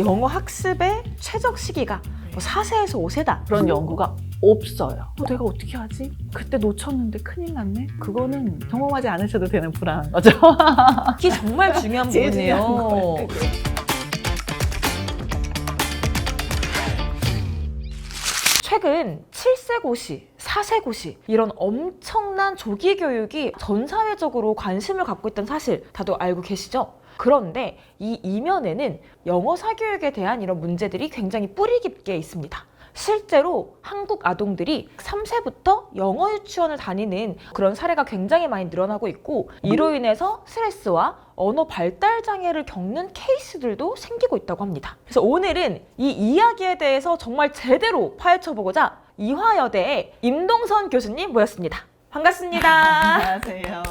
영어 학습의 최적 시기가 4세에서 5세다 그런 연구가 없어요. 내가 어떻게 하지? 그때 놓쳤는데 큰일 났네? 그거는 경험하지 않으셔도 되는 불안한 거죠. 이게 정말 중요한 제일 중요한 부분이에요. 거예요. 최근 7세 고시, 4세 고시 이런 엄청난 조기 교육이 전 사회적으로 관심을 갖고 있다는 사실 다들 알고 계시죠? 그런데 이 이면에는 영어 사교육에 대한 이런 문제들이 굉장히 뿌리 깊게 있습니다. 실제로 한국 아동들이 3세부터 영어 유치원을 다니는 그런 사례가 굉장히 많이 늘어나고 있고, 이로 인해서 스트레스와 언어 발달 장애를 겪는 케이스들도 생기고 있다고 합니다. 그래서 오늘은 이 이야기에 대해서 정말 제대로 파헤쳐보고자 이화여대의 임동선 교수님 모였습니다. 반갑습니다. 안녕하세요.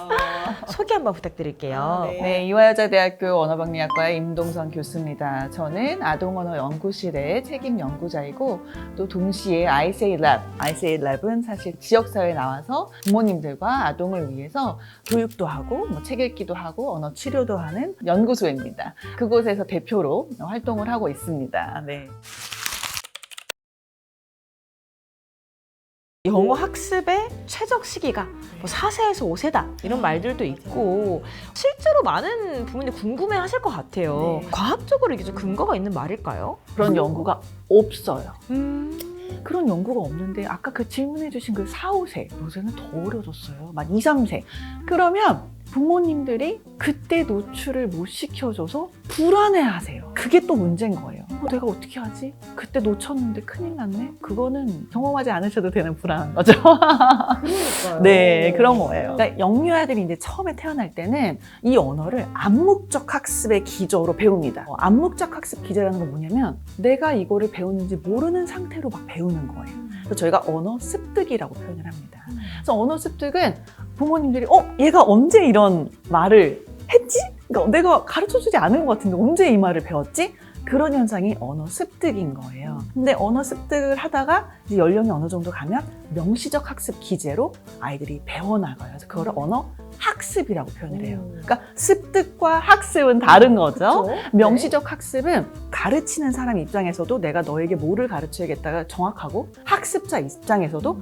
소개 한번 부탁드릴게요. 네, 이화여자대학교 언어방리학과의 임동선 교수입니다. 저는 아동언어 연구실의 책임 연구자이고 또 동시에 ICA Lab은 사실 지역사회에 나와서 부모님들과 아동을 위해서 교육도 하고 책 읽기도 하고 언어 치료도 하는 연구소입니다. 그곳에서 대표로 활동을 하고 있습니다. 네. 영어 학습의 최적 시기가 4세에서 5세다 이런 말들도 있고, 실제로 많은 부모님이 궁금해 하실 것 같아요. 네. 과학적으로 이게 좀 근거가 있는 말일까요? 그런 연구가 없어요. 그런 연구가 없는데 아까 그 질문해 주신 그 4, 5세 요새는 더 어려졌어요. 막 2, 3세. 그러면 부모님들이 그때 노출을 못 시켜줘서 불안해하세요. 그게 또 문제인 거예요. 내가 어떻게 하지? 그때 놓쳤는데 큰일 났네? 그거는 경험하지 않으셔도 되는 불안한 거죠. 그러니까요. 네, 그런 거예요. 그러니까 영유아들이 이제 처음에 태어날 때는 이 언어를 암묵적 학습의 기저로 배웁니다. 암묵적 학습 기저라는 건 뭐냐면 내가 이거를 배웠는지 모르는 상태로 막 배우는 거예요. 그래서 저희가 언어 습득이라고 표현을 합니다. 그래서 언어 습득은 부모님들이 얘가 언제 이런 말을 했지? 그러니까 내가 가르쳐주지 않은 것 같은데 언제 이 말을 배웠지? 그런 현상이 언어 습득인 거예요. 근데 언어 습득을 하다가 이제 연령이 어느 정도 가면 명시적 학습 기제로 아이들이 배워나가요. 그래서 그거를 언어 학습이라고 표현을 해요. 그러니까 습득과 학습은 다른 거죠. 그쵸? 명시적 학습은 가르치는 사람 입장에서도 내가 너에게 뭐를 가르쳐야겠다가 정확하고, 학습자 입장에서도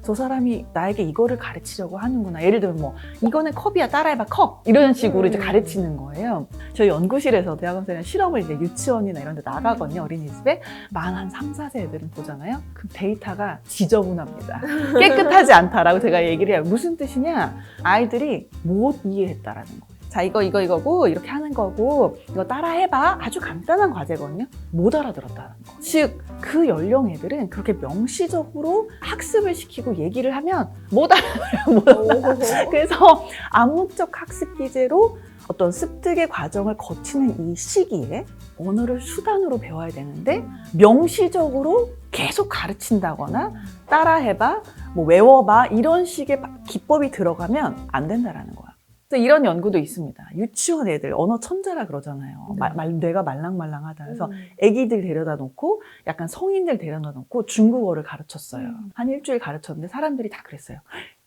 저 사람이 나에게 이거를 가르치려고 하는구나. 예를 들면 뭐 이거는 컵이야, 따라해봐 컵, 이런 식으로 이제 가르치는 거예요. 저희 연구실에서 대학원생은 실험을 이제 유치원이나 이런 데 나가거든요. 어린이집에 만 한 3, 4세 애들은 보잖아요. 그 데이터가 지저분합니다. 깨끗하지 않다라고 제가 얘기를 해요. 무슨 뜻이냐? 아이들이 못 이해했다라는 거예요. 자, 이거고 이렇게 하는 거고 이거 따라해봐. 아주 간단한 과제거든요. 못 알아들었다는 거. 즉, 그 연령 애들은 그렇게 명시적으로 학습을 시키고 얘기를 하면 못 알아들어요. 그래서 암묵적 학습 기제로 어떤 습득의 과정을 거치는 이 시기에 언어를 수단으로 배워야 되는데 명시적으로 계속 가르친다거나 따라해봐, 뭐 외워봐 이런 식의 기법이 들어가면 안 된다라는 거야. 그래서 이런 연구도 있습니다. 유치원 애들 언어 천재라 그러잖아요. 뇌가 말랑말랑하다. 그래서 애기들 데려다 놓고 약간 성인들 데려다 놓고 중국어를 가르쳤어요. 한 일주일 가르쳤는데 사람들이 다 그랬어요.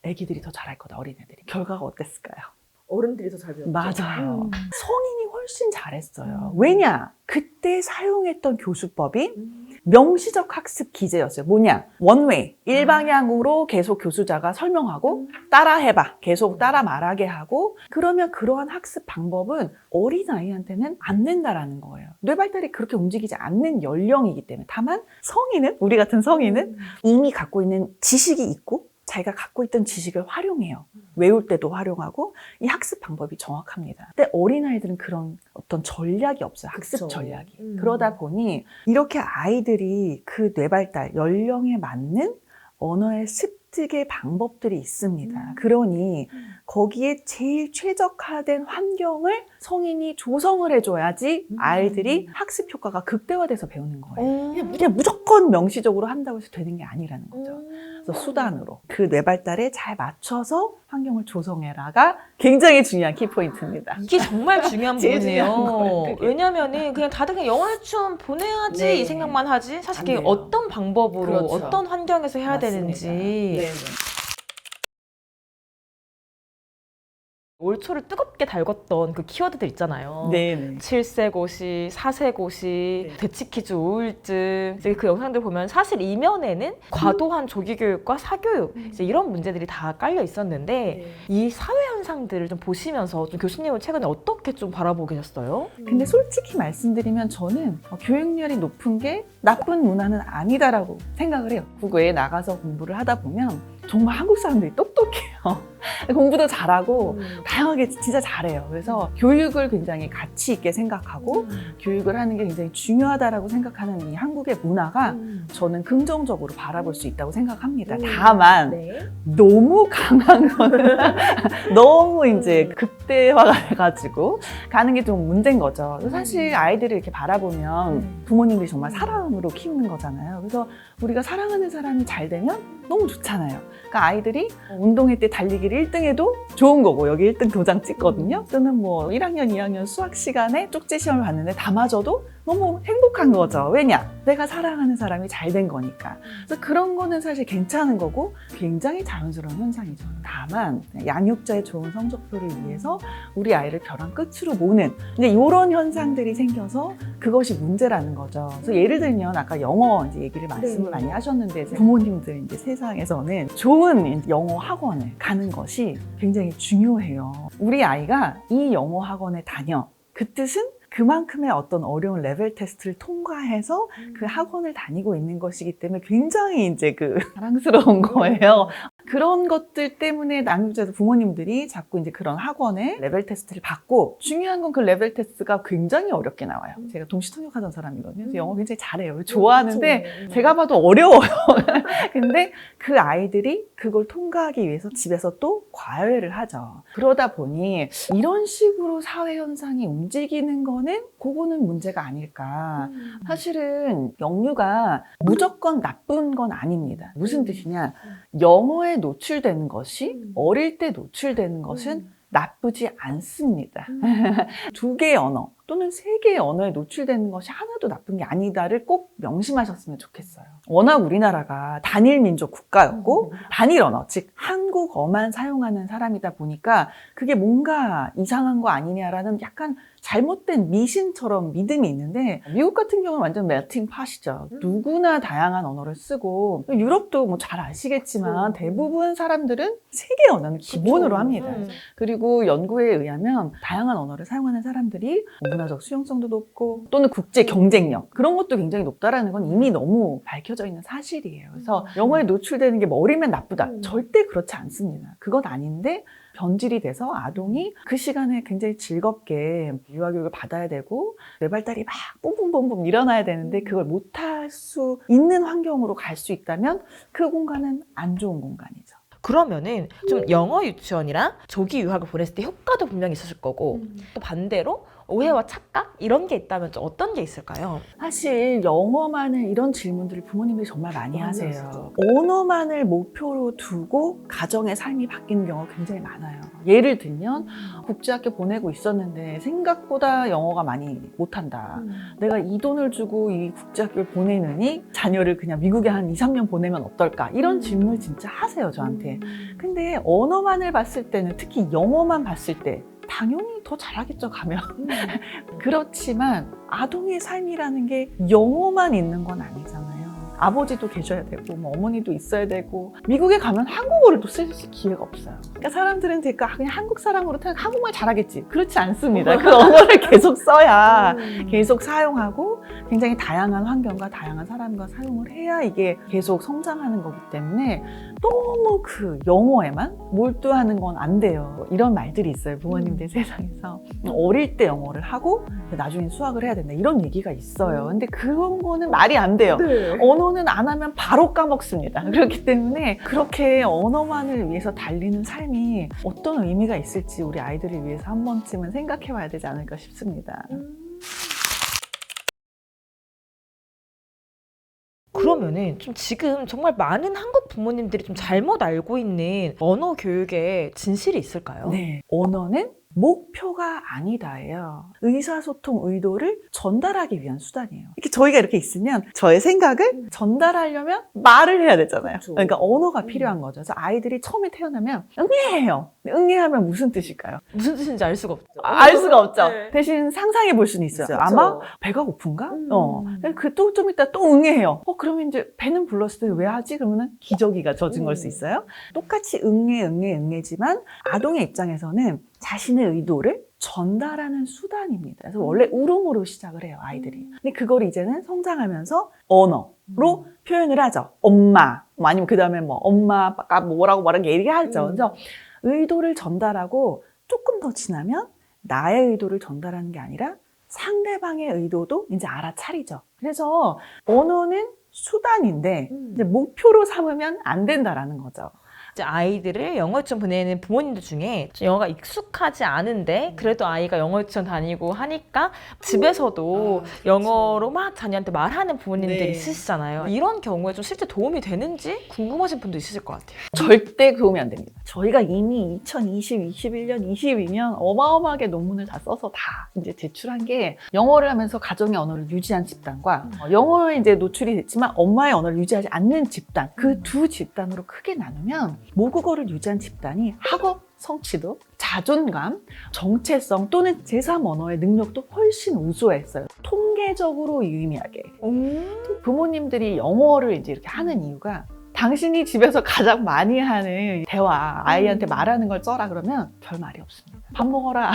애기들이 더 잘할 거다, 어린애들이. 결과가 어땠을까요? 어른들이 더 잘 배웠죠. 맞아요. 성인이 훨씬 잘했어요. 왜냐? 그때 사용했던 교수법이 명시적 학습 기제였어요. 뭐냐? 원웨이, 일방향으로 계속 교수자가 설명하고 따라해봐, 계속 따라 말하게 하고, 그러면 그러한 학습 방법은 어린아이한테는 안 된다라는 거예요. 뇌 발달이 그렇게 움직이지 않는 연령이기 때문에. 다만 성인은, 우리 같은 성인은 이미 갖고 있는 지식이 있고 자기가 갖고 있던 지식을 활용해요. 외울 때도 활용하고 이 학습 방법이 정확합니다. 근데 어린아이들은 그런 어떤 전략이 없어요. 학습 그쵸. 전략이. 그러다 보니 이렇게 아이들이 그 뇌발달, 연령에 맞는 언어의 습득의 방법들이 있습니다. 그러니 거기에 제일 최적화된 환경을 성인이 조성을 해줘야지 아이들이 학습 효과가 극대화돼서 배우는 거예요. 그냥 무조건 명시적으로 한다고 해서 되는 게 아니라는 거죠. 그래서 수단으로 그 뇌발달에 잘 맞춰서 환경을 조성해라가 굉장히 중요한 키포인트입니다. 이게 정말 중요한 제일 중요한 거예요, 부분이에요. 그게. 왜냐면은 그냥 다들 그냥 영어 유치원 보내야지 네. 이 생각만 하지, 사실 안 그게 돼요. 어떤 방법으로 그렇죠. 어떤 환경에서 해야 맞습니다. 되는지 네. 올 초를 뜨겁게 달궜던 그 키워드들 있잖아요. 네. 7세고시, 4세고시, 네. 대치키즈 우울증. 이제 그 영상들 보면 사실 이면에는 과도한 조기교육과 사교육 이제 이런 문제들이 다 깔려 있었는데 이 사회 현상들을 좀 보시면서 좀 교수님은 최근에 어떻게 좀 바라보고 계셨어요? 근데 솔직히 말씀드리면 저는 교육열이 높은 게 나쁜 문화는 아니다라고 생각을 해요. 국외에 나가서 공부를 하다 보면 정말 한국 사람들이 똑똑해요. 공부도 잘하고 다양하게 진짜 잘해요. 그래서 교육을 굉장히 가치 있게 생각하고 교육을 하는 게 굉장히 중요하다라고 생각하는 이 한국의 문화가 저는 긍정적으로 바라볼 수 있다고 생각합니다. 다만 네. 너무 강한 거는 너무 이제 극대화가 돼가지고 가는 게 좀 문제인 거죠. 사실 아이들을 이렇게 바라보면 부모님들이 정말 사랑으로 키우는 거잖아요. 그래서 우리가 사랑하는 사람이 잘 되면 너무 좋잖아요. 그러니까 아이들이 운동회 때 달리기를 1등 해도 좋은 거고 여기 1등 도장 찍거든요. 또는 뭐 1학년, 2학년 수학 시간에 쪽지 시험을 봤는데 다 맞아도 너무 행복한 거죠. 왜냐? 내가 사랑하는 사람이 잘 된 거니까. 그래서 그런 거는 사실 괜찮은 거고 굉장히 자연스러운 현상이죠. 다만 양육자의 좋은 성적표를 위해서 우리 아이를 벼랑 끝으로 모는 이제 이런 현상들이 생겨서 그것이 문제라는 거죠. 그래서 예를 들면 아까 영어 이제 얘기를 말씀을 많이 하셨는데 부모님들 이제 세상에서는 좋은 영어 학원을 가는 것이 굉장히 중요해요. 우리 아이가 이 영어 학원에 다녀. 그 뜻은 그만큼의 어떤 어려운 레벨 테스트를 통과해서 그 학원을 다니고 있는 것이기 때문에 굉장히 이제 자랑스러운 거예요. 그런 것들 때문에 양육자들 부모님들이 자꾸 이제 그런 학원에 레벨 테스트를 받고 중요한 건 그 레벨 테스트가 굉장히 어렵게 나와요. 제가 동시 통역하던 사람이거든요. 그래서 영어 굉장히 잘해요. 좋아하는데 제가 봐도 어려워요. 근데 그 아이들이 그걸 통과하기 위해서 집에서 또 과외를 하죠. 그러다 보니 이런 식으로 사회 현상이 움직이는 거는 그거는 문제가 아닐까. 사실은 영유가 무조건 나쁜 건 아닙니다. 무슨 뜻이냐? 영어에 노출되는 것이 어릴 때 노출되는 것은 나쁘지 않습니다. 2개의 언어 또는 3개의 언어에 노출되는 것이 하나도 나쁜 게 아니다를 꼭 명심하셨으면 좋겠어요. 워낙 우리나라가 단일 민족 국가였고 단일 언어, 즉 한국어만 사용하는 사람이다 보니까 그게 뭔가 이상한 거 아니냐라는 약간 잘못된 미신처럼 믿음이 있는데 미국 같은 경우는 완전 멜팅 팟이죠. 누구나 다양한 언어를 쓰고 유럽도 뭐 잘 아시겠지만 대부분 사람들은 3개의 언어는 기본으로 합니다. 그리고 연구에 의하면 다양한 언어를 사용하는 사람들이 문화적 수용성도 높고 또는 국제 경쟁력 그런 것도 굉장히 높다라는 건 이미 너무 밝혀져 있는 사실이에요. 그래서 영어에 노출되는 게 머리면 나쁘다. 절대 그렇지 않습니다. 그건 아닌데 변질이 돼서 아동이 그 시간에 굉장히 즐겁게 유아교육을 받아야 되고 뇌발달이 막 뿜뿜뿜뿜 일어나야 되는데 그걸 못할 수 있는 환경으로 갈 수 있다면 그 공간은 안 좋은 공간이죠. 그러면은 좀 영어 유치원이랑 조기 유학을 보냈을 때 효과도 분명히 있었을 거고 또 반대로 오해와 착각 이런 게 있다면 좀 어떤 게 있을까요? 사실 영어만을 이런 질문들을 부모님들이 정말 많이 하세요. 언어만을 목표로 두고 가정의 삶이 바뀌는 경우가 굉장히 많아요. 예를 들면 국제학교 보내고 있었는데 생각보다 영어가 많이 못한다. 내가 이 돈을 주고 이 국제학교를 보내느니 자녀를 그냥 미국에 한 2, 3년 보내면 어떨까? 이런 질문을 진짜 하세요, 저한테. 근데 언어만을 봤을 때는 특히 영어만 봤을 때 당연히 더 잘하겠죠, 가면. 그렇지만 아동의 삶이라는 게 영어만 있는 건 아니잖아요. 아버지도 계셔야 되고 뭐 어머니도 있어야 되고 미국에 가면 한국어를 또 쓸 기회가 없어요. 그러니까 사람들은 그냥 한국 사람으로 태어나 한국말 잘하겠지. 그렇지 않습니다. 그 언어를 계속 써야 계속 사용하고 굉장히 다양한 환경과 다양한 사람과 사용을 해야 이게 계속 성장하는 거기 때문에 너무 그 영어에만 몰두하는 건 안 돼요. 이런 말들이 있어요. 부모님들 세상에서. 어릴 때 영어를 하고 나중에 수학을 해야 된다. 이런 얘기가 있어요. 근데 그런 거는 말이 안 돼요. 네. 언어는 안 하면 바로 까먹습니다. 그렇기 때문에 그렇게 언어만을 위해서 달리는 삶이 어떤 의미가 있을지 우리 아이들을 위해서 한 번쯤은 생각해 봐야 되지 않을까 싶습니다. 그러면은 좀 지금 정말 많은 한국 부모님들이 좀 잘못 알고 있는 언어 교육의 진실이 있을까요? 네. 언어는 목표가 아니다예요. 의사소통 의도를 전달하기 위한 수단이에요. 이렇게 저희가 이렇게 있으면 저의 생각을 전달하려면 말을 해야 되잖아요. 그러니까 언어가 필요한 거죠. 그래서 아이들이 처음에 태어나면 응애해요. 응애하면 무슨 뜻일까요? 무슨 뜻인지 알 수가 없죠. 알 수가 없죠. 네. 대신 상상해 볼 수는 있어요. 그쵸. 아마 배가 고픈가? 그 또 좀 이따 또 응애해요. 그러면 이제 배는 불렀을 때 왜 하지? 그러면은 기저귀가 젖은 걸 수 있어요. 똑같이 응애지만 아동의 입장에서는 자신의 의도를 전달하는 수단입니다. 그래서 원래 울음으로 시작을 해요, 아이들이. 근데 그걸 이제는 성장하면서 언어로 표현을 하죠. 엄마, 뭐 아니면 그 다음에 뭐 엄마, 아빠가 뭐라고 얘기하죠. 그래서 의도를 전달하고 조금 더 지나면 나의 의도를 전달하는 게 아니라 상대방의 의도도 이제 알아차리죠. 그래서 언어는 수단인데 이제 목표로 삼으면 안 된다라는 거죠. 이제 아이들을 영어 유치원 보내는 부모님들 중에 영어가 익숙하지 않은데 그래도 아이가 영어 유치원 다니고 하니까 집에서도 영어로 막 자녀한테 말하는 부모님들이 네. 있으시잖아요. 이런 경우에 좀 실제 도움이 되는지 궁금하신 분도 있으실 것 같아요. 절대 도움이 안 됩니다. 저희가 이미 2020, 21년, 22년 어마어마하게 논문을 다 써서 다 이제 제출한 게 영어를 하면서 가정의 언어를 유지한 집단과 영어에 이제 노출이 됐지만 엄마의 언어를 유지하지 않는 집단, 그 두 집단으로 크게 나누면 모국어를 유지한 집단이 학업 성취도, 자존감, 정체성 또는 제3 언어의 능력도 훨씬 우수했어요. 통계적으로 유의미하게. 부모님들이 영어를 이제 이렇게 하는 이유가 당신이 집에서 가장 많이 하는 대화, 아이한테 말하는 걸 써라 그러면 별 말이 없습니다. 밥 먹어라.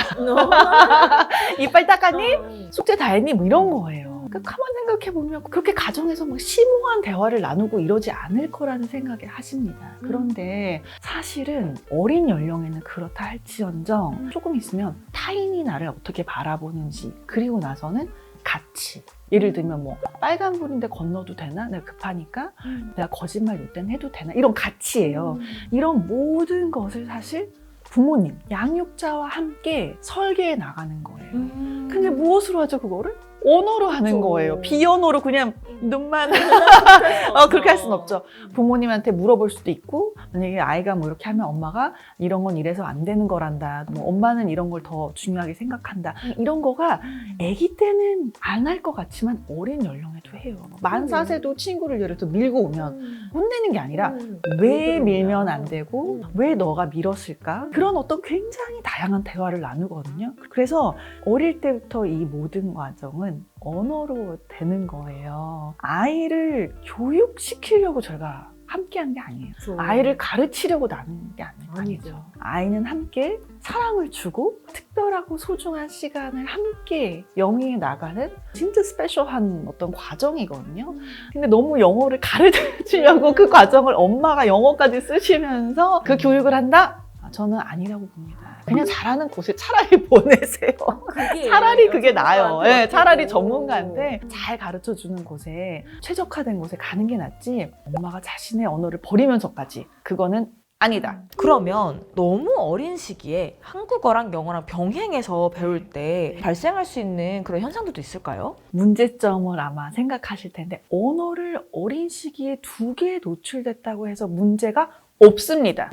이빨 닦았니? 숙제 다 했니? 뭐 이런 거예요. 그러니까 가만 생각해보면 그렇게 가정에서 막 심오한 대화를 나누고 이러지 않을 거라는 생각을 하십니다. 그런데 사실은 어린 연령에는 그렇다 할지언정 조금 있으면 타인이 나를 어떻게 바라보는지 그리고 나서는 가치. 예를 들면 뭐 빨간불인데 건너도 되나? 내가 급하니까 내가 거짓말 이땐 해도 되나? 이런 가치예요. 이런 모든 것을 사실 부모님, 양육자와 함께 설계해 나가는 거예요. 근데 무엇으로 하죠, 그거를? 언어로 하는 거예요. 비언어로 그냥 눈만 그렇게 할 수는 없죠. 부모님한테 물어볼 수도 있고 만약에 아이가 뭐 이렇게 하면 엄마가 이런 건 이래서 안 되는 거란다. 뭐 엄마는 이런 걸 더 중요하게 생각한다. 이런 거가 아기 때는 안 할 것 같지만 어린 연령에도 해요. 만 4세도 친구를 예를 들어 밀고 오면 혼내는 게 아니라 왜 밀면 안 되고 왜 너가 밀었을까? 그런 어떤 굉장히 다양한 대화를 나누거든요. 그래서 어릴 때부터 이 모든 과정은 언어로 되는 거예요. 아이를 교육시키려고 저희가 함께한 게 아니에요. 아이를 가르치려고 나눈 게 아니죠. 아이는 함께 사랑을 주고 특별하고 소중한 시간을 함께 영위해 나가는 진짜 스페셜한 어떤 과정이거든요. 근데 너무 영어를 가르치려고 그 과정을 엄마가 영어까지 쓰시면서 그 교육을 한다? 저는 아니라고 봅니다. 그냥 잘하는 곳에 차라리 보내세요. 차라리 그게 나아요. 네, 차라리 전문가한테 잘 가르쳐주는 곳에 최적화된 곳에 가는 게 낫지 엄마가 자신의 언어를 버리면서까지 그거는 아니다. 그러면 너무 어린 시기에 한국어랑 영어랑 병행해서 배울 때 발생할 수 있는 그런 현상들도 있을까요? 문제점을 아마 생각하실 텐데 언어를 어린 시기에 2개에 노출됐다고 해서 문제가 없습니다.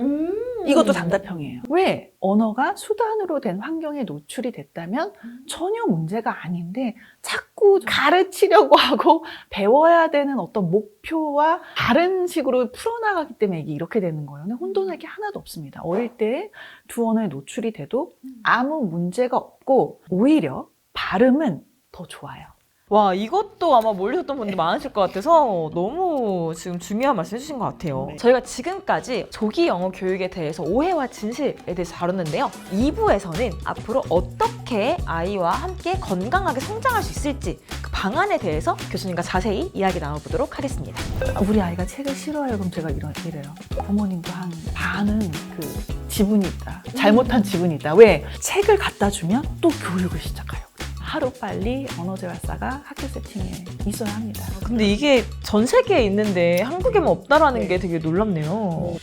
이것도 단답형이에요. 왜? 언어가 수단으로 된 환경에 노출이 됐다면 전혀 문제가 아닌데 자꾸 가르치려고 하고 배워야 되는 어떤 목표와 다른 식으로 풀어나가기 때문에 이게 이렇게 되는 거예요. 근데 혼돈할 게 하나도 없습니다. 어릴 때 두 언어에 노출이 돼도 아무 문제가 없고 오히려 발음은 더 좋아요. 와, 이것도 아마 모르셨던 분들 많으실 것 같아서 너무 지금 중요한 말씀 해주신 것 같아요. 네. 저희가 지금까지 조기 영어 교육에 대해서 오해와 진실에 대해서 다뤘는데요. 2부에서는 앞으로 어떻게 아이와 함께 건강하게 성장할 수 있을지 그 방안에 대해서 교수님과 자세히 이야기 나눠보도록 하겠습니다. 우리 아이가 책을 싫어해요. 그럼 제가 이래요. 부모님도 한 반은 그 지분이 있다. 잘못한 지분이 있다. 왜? 책을 갖다 주면 또 교육을 시작해요. 하루빨리 언어재활사가 학교 세팅에 있어야 합니다. 근데 이게 전 세계에 있는데 한국에만 없다라는 게 되게 놀랍네요.